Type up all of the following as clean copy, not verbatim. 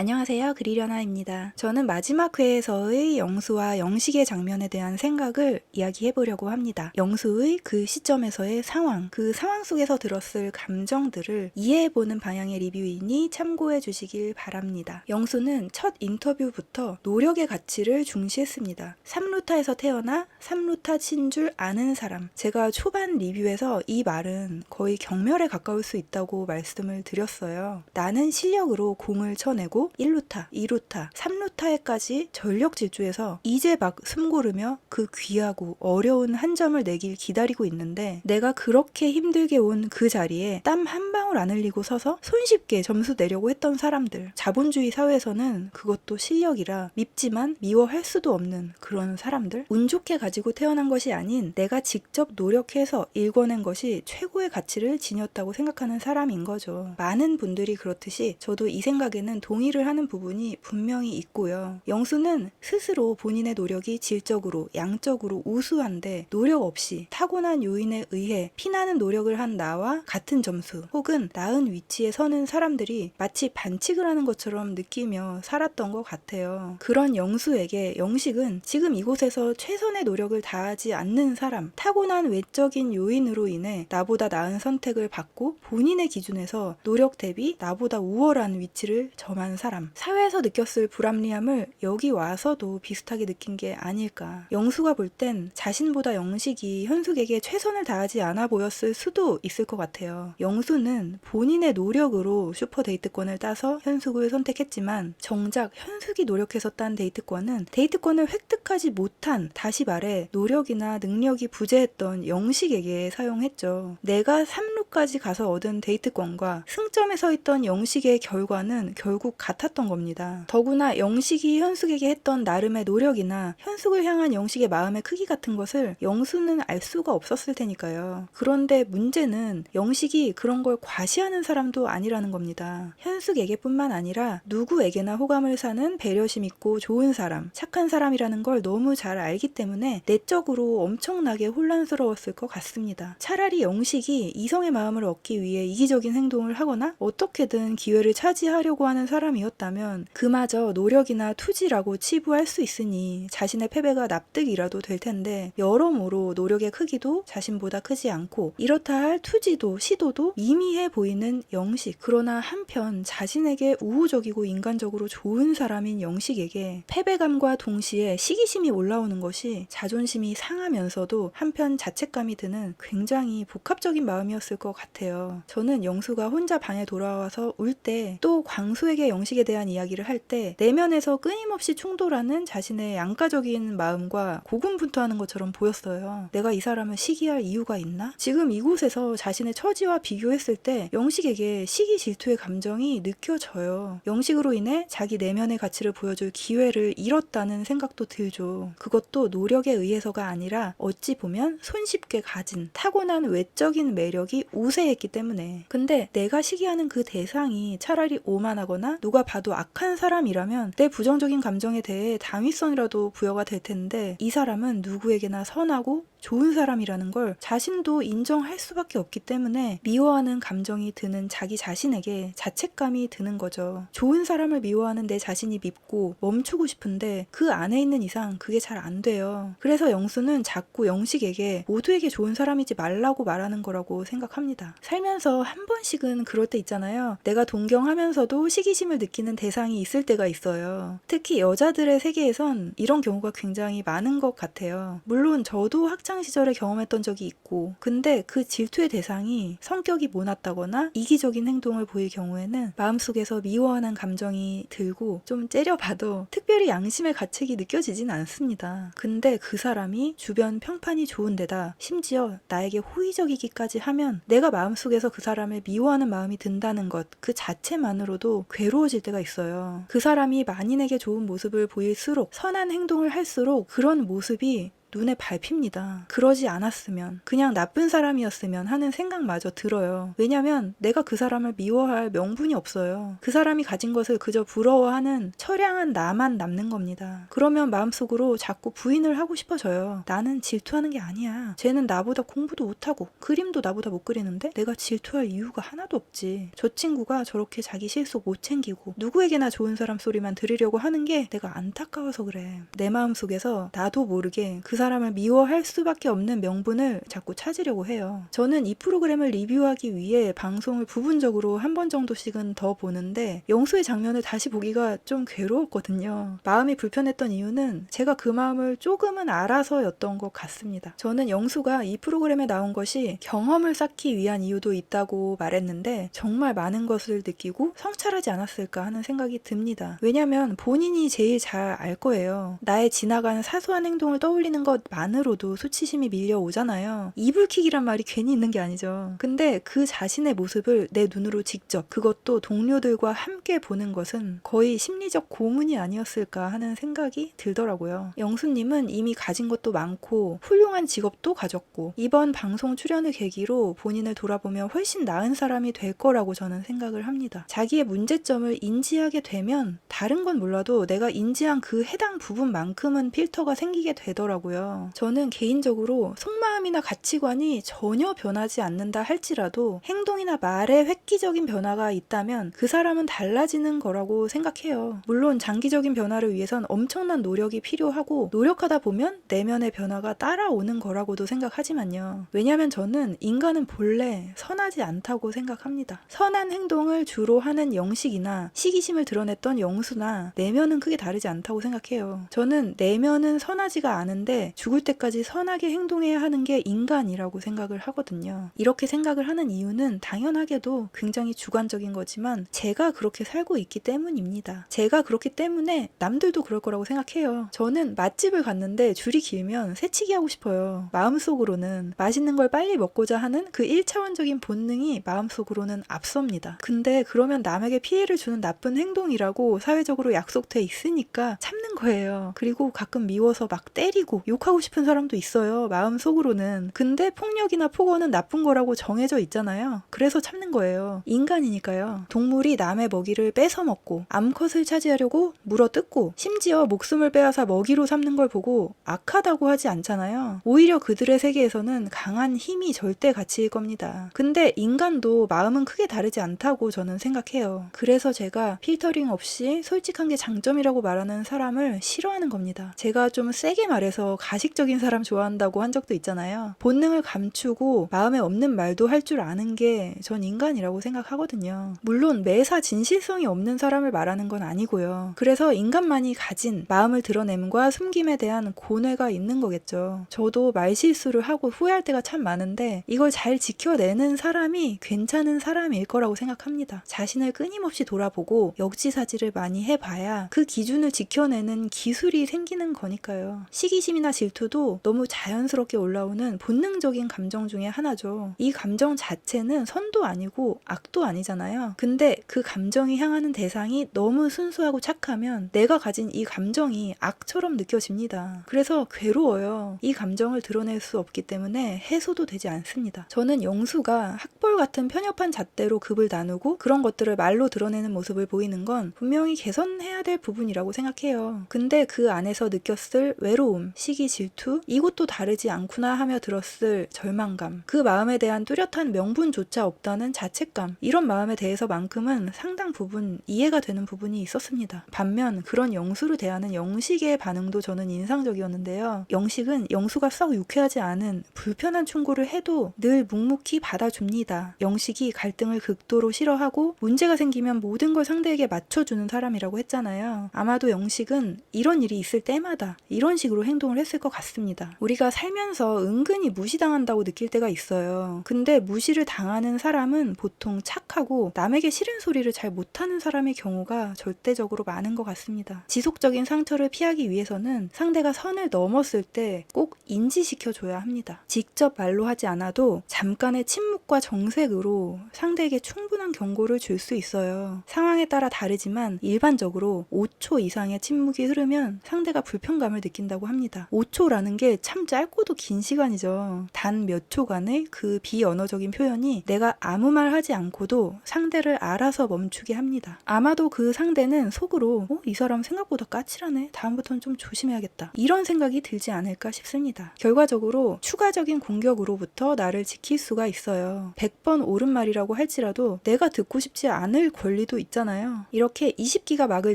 안녕하세요. 그리려나입니다. 저는 마지막 회에서의 영수와 영식의 장면에 대한 생각을 이야기해보려고 합니다. 영수의 그 시점에서의 상황, 그 상황 속에서 들었을 감정들을 이해해보는 방향의 리뷰이니 참고해 주시길 바랍니다. 영수는 첫 인터뷰부터 노력의 가치를 중시했습니다. 3루타에서 태어나 3루타 친 줄 아는 사람. 제가 초반 리뷰에서 이 말은 거의 경멸에 가까울 수 있다고 말씀을 드렸어요. 나는 실력으로 공을 쳐내고 1루타, 2루타, 3루타에까지 전력 질주해서 이제 막 숨 고르며 그 귀하고 어려운 한 점을 내길 기다리고 있는데 내가 그렇게 힘들게 온 그 자리에 땀 한 방울 안 흘리고 서서 손쉽게 점수 내려고 했던 사람들. 자본주의 사회에서는 그것도 실력이라 밉지만 미워할 수도 없는 그런 사람들. 운 좋게 가지고 태어난 것이 아닌 내가 직접 노력해서 일궈낸 것이 최고의 가치를 지녔다고 생각하는 사람인 거죠. 많은 분들이 그렇듯이 저도 이 생각에는 동의를 하는 부분이 분명히 있고요. 영수는 스스로 본인의 노력이 질적으로 양적으로 우수한데 노력 없이 타고난 요인에 의해 피나는 노력을 한 나와 같은 점수 혹은 나은 위치에 서는 사람들이 마치 반칙을 하는 것처럼 느끼며 살았던 것 같아요. 그런 영수에게 영식은 지금 이곳에서 최선의 노력을 다하지 않는 사람, 타고난 외적인 요인으로 인해 나보다 나은 선택을 받고 본인의 기준에서 노력 대비 나보다 우월한 위치를 점한 사람. 사회에서 느꼈을 불합리함을 여기 와서도 비슷하게 느낀 게 아닐까. 영수가 볼 땐 자신보다 영식이 현숙에게 최선을 다하지 않아 보였을 수도 있을 것 같아요. 영수는 본인의 노력으로 슈퍼 데이트권을 따서 현숙을 선택했지만 정작 현숙이 노력해서 딴 데이트권을 획득하지 못한, 다시 말해 노력이나 능력이 부재했던 영식에게 사용했죠. 내가 3루까지 가서 얻은 데이트권과 승점에 서 있던 영식의 결과는 결국 같았던 겁니다. 더구나 영식이 현숙에게 했던 나름의 노력이나 현숙을 향한 영식의 마음의 크기 같은 것을 영수는 알 수가 없었을 테니까요. 그런데 문제는 영식이 그런 걸 과시하는 사람도 아니라는 겁니다. 현숙에게뿐만 아니라 누구에게나 호감을 사는 배려심 있고 좋은 사람, 착한 사람이라는 걸 너무 잘 알기 때문에 내적으로 엄청나게 혼란스러웠을 것 같습니다. 차라리 영식이 이성의 마음을 얻기 위해 이기적인 행동을 하거나 어떻게든 기회를 차지하려고 하는 사람이었다면 그마저 노력이나 투지라고 치부할 수 있으니 자신의 패배가 납득이라도 될 텐데 여러모로 노력의 크기도 자신보다 크지 않고 이렇다 할 투지도 시도도 미미해 보이는 영식. 그러나 한편 자신에게 우호적이고 인간적으로 좋은 사람인 영식에게 패배감과 동시에 시기심이 올라오는 것이 자존심이 상하면서도 한편 자책감이 드는 굉장히 복합적인 마음이었을 것 같아요. 저는 영수가 혼자 방에 돌아와서 울 때 또 광수에게 영식에 대한 이야기를 할 때 내면에서 끊임없이 충돌하는 자신의 양가적인 마음과 고군분투하는 것처럼 보였어요. 내가 이 사람을 시기할 이유가 있나? 지금 이곳에서 자신의 처지와 비교했을 때 영식에게 시기 질투의 감정이 느껴져요. 영식으로 인해 자기 내면의 가치를 보여줄 기회를 잃었다는 생각도 들죠. 그것도 노력에 의해서가 아니라 어찌 보면 손쉽게 가진 타고난 외적인 매력이 우세했기 때문에. 근데 내가 시기하는 그 대상이 차라리 오만하거나 누가 봐도 악한 사람이라면 내 부정적인 감정에 대해 당위성이라도 부여가 될 텐데 이 사람은 누구에게나 선하고 좋은 사람이라는 걸 자신도 인정할 수밖에 없기 때문에 미워하는 감정이 드는 자기 자신에게 자책감이 드는 거죠. 좋은 사람을 미워하는 내 자신이 밉고 멈추고 싶은데 그 안에 있는 이상 그게 잘 안 돼요. 그래서 영수는 자꾸 영식에게 모두에게 좋은 사람이지 말라고 말하는 거라고 생각합니다. 살면서 한 번씩은 그럴 때 있잖아요. 내가 동경하면서도 시기심을 느끼는 대상이 있을 때가 있어요. 특히 여자들의 세계에선 이런 경우가 굉장히 많은 것 같아요. 물론 저도 학창 시절에 경험했던 적이 있고 근데 그 질투의 대상이 성격이 모났다거나 이기적인 행동을 보일 경우에는 마음속에서 미워하는 감정이 들고 좀 째려봐도 특별히 양심의 가책이 느껴지진 않습니다. 근데 그 사람이 주변 평판이 좋은 데다 심지어 나에게 호의적이기까지 하면 내가 마음속에서 그 사람을 미워하는 마음이 든다는 것 그 자체만으로도 괴로워질 때가 있어요. 그 사람이 만인에게 좋은 모습을 보일수록 선한 행동을 할수록 그런 모습이 눈에 밟힙니다. 그러지 않았으면, 그냥 나쁜 사람이었으면 하는 생각마저 들어요. 왜냐면 내가 그 사람을 미워할 명분이 없어요. 그 사람이 가진 것을 그저 부러워하는 처량한 나만 남는 겁니다. 그러면 마음속으로 자꾸 부인을 하고 싶어져요. 나는 질투하는 게 아니야. 쟤는 나보다 공부도 못하고 그림도 나보다 못 그리는데 내가 질투할 이유가 하나도 없지. 저 친구가 저렇게 자기 실속 못 챙기고 누구에게나 좋은 사람 소리만 들으려고 하는 게 내가 안타까워서 그래. 내 마음속에서 나도 모르게 그 사람을 미워할 수밖에 없는 명분을 자꾸 찾으려고 해요. 저는 이 프로그램을 리뷰하기 위해 방송을 부분적으로 한 번 정도씩은 더 보는데 영수의 장면을 다시 보기가 좀 괴로웠거든요. 마음이 불편했던 이유는 제가 그 마음을 조금은 알아서였던 것 같습니다. 저는 영수가 이 프로그램에 나온 것이 경험을 쌓기 위한 이유도 있다고 말했는데 정말 많은 것을 느끼고 성찰하지 않았을까 하는 생각이 듭니다. 왜냐면 본인이 제일 잘 알 거예요. 나의 지나간 사소한 행동을 떠올리는 것만으로도 수치심이 밀려오잖아요. 이불킥이란 말이 괜히 있는 게 아니죠. 근데 그 자신의 모습을 내 눈으로 직접, 그것도 동료들과 함께 보는 것은 거의 심리적 고문이 아니었을까 하는 생각이 들더라고요. 영수님은 이미 가진 것도 많고 훌륭한 직업도 가졌고 이번 방송 출연을 계기로 본인을 돌아보면 훨씬 나은 사람이 될 거라고 저는 생각을 합니다. 자기의 문제점을 인지하게 되면 다른 건 몰라도 내가 인지한 그 해당 부분만큼은 필터가 생기게 되더라고요. 저는 개인적으로 속마음이나 가치관이 전혀 변하지 않는다 할지라도 행동이나 말에 획기적인 변화가 있다면 그 사람은 달라지는 거라고 생각해요. 물론 장기적인 변화를 위해선 엄청난 노력이 필요하고 노력하다 보면 내면의 변화가 따라오는 거라고도 생각하지만요. 왜냐면 저는 인간은 본래 선하지 않다고 생각합니다. 선한 행동을 주로 하는 영식이나 시기심을 드러냈던 영수나 내면은 크게 다르지 않다고 생각해요. 저는 내면은 선하지가 않은데 죽을 때까지 선하게 행동해야 하는 게 인간이라고 생각을 하거든요. 이렇게 생각을 하는 이유는 당연하게도 굉장히 주관적인 거지만 제가 그렇게 살고 있기 때문입니다. 제가 그렇기 때문에 남들도 그럴 거라고 생각해요. 저는 맛집을 갔는데 줄이 길면 새치기 하고 싶어요. 마음속으로는 맛있는 걸 빨리 먹고자 하는 그 1차원적인 본능이 마음속으로는 앞섭니다. 근데 그러면 남에게 피해를 주는 나쁜 행동이라고 사회적으로 약속돼 있으니까 참는 거예요. 그리고 가끔 미워서 막 때리고 욕하고 싶은 사람도 있어요. 마음속으로는. 근데 폭력이나 폭언은 나쁜 거라고 정해져 있잖아요. 그래서 참는 거예요. 인간이니까요. 동물이 남의 먹이를 뺏어 먹고 암컷을 차지하려고 물어뜯고 심지어 목숨을 빼앗아 먹이로 삼는 걸 보고 악하다고 하지 않잖아요. 오히려 그들의 세계에서는 강한 힘이 절대 가치일 겁니다. 근데 인간도 마음은 크게 다르지 않다고 저는 생각해요. 그래서 제가 필터링 없이 솔직한 게 장점이라고 말하는 사람을 싫어하는 겁니다. 제가 좀 세게 말해서 가식적인 사람 좋아한다고 한 적도 있잖아요. 본능을 감추고 마음에 없는 말도 할 줄 아는 게 전 인간이라고 생각하거든요. 물론 매사 진실성이 없는 사람을 말하는 건 아니고요. 그래서 인간만이 가진 마음을 드러냄과 숨김에 대한 고뇌가 있는 거겠죠. 저도 말실수를 하고 후회할 때가 참 많은데 이걸 잘 지켜내는 사람이 괜찮은 사람일 거라고 생각합니다. 자신을 끊임없이 돌아보고 역지사지를 많이 해봐야 그 기준을 지켜내는 기술이 생기는 거니까요. 시기심이나 질투도 너무 자연스럽게 올라오는 본능적인 감정 중에 하나죠. 이 감정 자체는 선도 아니고 악도 아니잖아요. 근데 그 감정이 향하는 대상이 너무 순수하고 착하면 내가 가진 이 감정이 악처럼 느껴집니다. 그래서 괴로워요. 이 감정을 드러낼 수 없기 때문에 해소도 되지 않습니다. 저는 영수가 학벌 같은 편협한 잣대로 급을 나누고 그런 것들을 말로 드러내는 모습을 보이는 건 분명히 개선해야 될 부분이라고 생각해요. 근데 그 안에서 느꼈을 외로움, 시기, 질투, 이것도 다르지 않구나 하며 들었을 절망감, 그 마음에 대한 뚜렷한 명분조차 없다는 자책감, 이런 마음에 대해서만큼은 상당 부분 이해가 되는 부분이 있었습니다. 반면 그런 영수를 대하는 영식의 반응도 저는 인상적이었는데요. 영식은 영수가 썩 유쾌하지 않은 불편한 충고를 해도 늘 묵묵히 받아줍니다. 영식이 갈등을 극도로 싫어하고 문제가 생기면 모든 걸 상대에게 맞춰주는 사람이라고 했잖아요. 아마도 영식은 이런 일이 있을 때마다 이런 식으로 행동을 했을 것 같습니다. 우리가 살면서 은근히 무시당한다고 느낄 때가 있어요. 근데 무시를 당하는 사람은 보통 착하고 남에게 싫은 소리를 잘 못하는 사람의 경우가 절대적으로 많은 것 같습니다. 지속적인 상처를 피하기 위해서는 상대가 선을 넘었을 때 꼭 인지시켜줘야 합니다. 직접 말로 하지 않아도 잠깐의 침묵과 정색으로 상대에게 충분한 경고를 줄 수 있어요. 상황에 따라 다르지만 일반적으로 5초 이상의 침묵이 흐르면 상대가 불편감을 느낀다고 합니다. 5초라는 게 참 짧고도 긴 시간이죠. 단 몇 초간의 그 비언어적인 표현이 내가 아무 말 하지 않고도 상대를 알아서 멈추게 합니다. 아마도 그 상대는 속으로 이 사람 생각보다 까칠하네. 다음부터는 좀 조심해야겠다. 이런 생각이 들지 않을까 싶습니다. 결과적으로 추가적인 공격으로부터 나를 지킬 수가 있어요. 100번 옳은 말이라고 할지라도 내가 듣고 싶지 않을 권리도 있잖아요. 이렇게 20기가 막을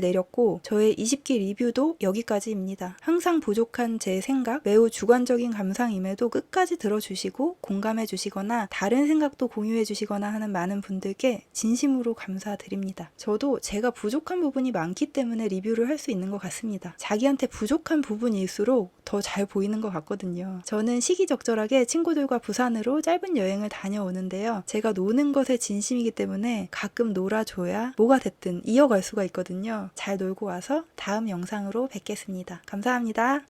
내렸고 저의 20기 리뷰도 여기까지입니다. 항상 부족한 제 생각, 매우 주관적인 감상임에도 끝까지 들어주시고 공감해 주시거나 다른 생각도 공유해 주시거나 하는 많은 분들께 진심으로 감사드립니다. 저도 제가 부족한 부분이 많기 때문에 리뷰를 할 수 있는 것 같습니다. 자기한테 부족한 부분일수록 더 잘 보이는 것 같거든요. 저는 시기적절하게 친구들과 부산으로 짧은 여행을 다녀오는데요. 제가 노는 것에 진심이기 때문에 가끔 놀아줘야 뭐가 됐든 이어갈 수가 있거든요. 잘 놀고 와서 다음 영상으로 뵙겠습니다. 감사합니다.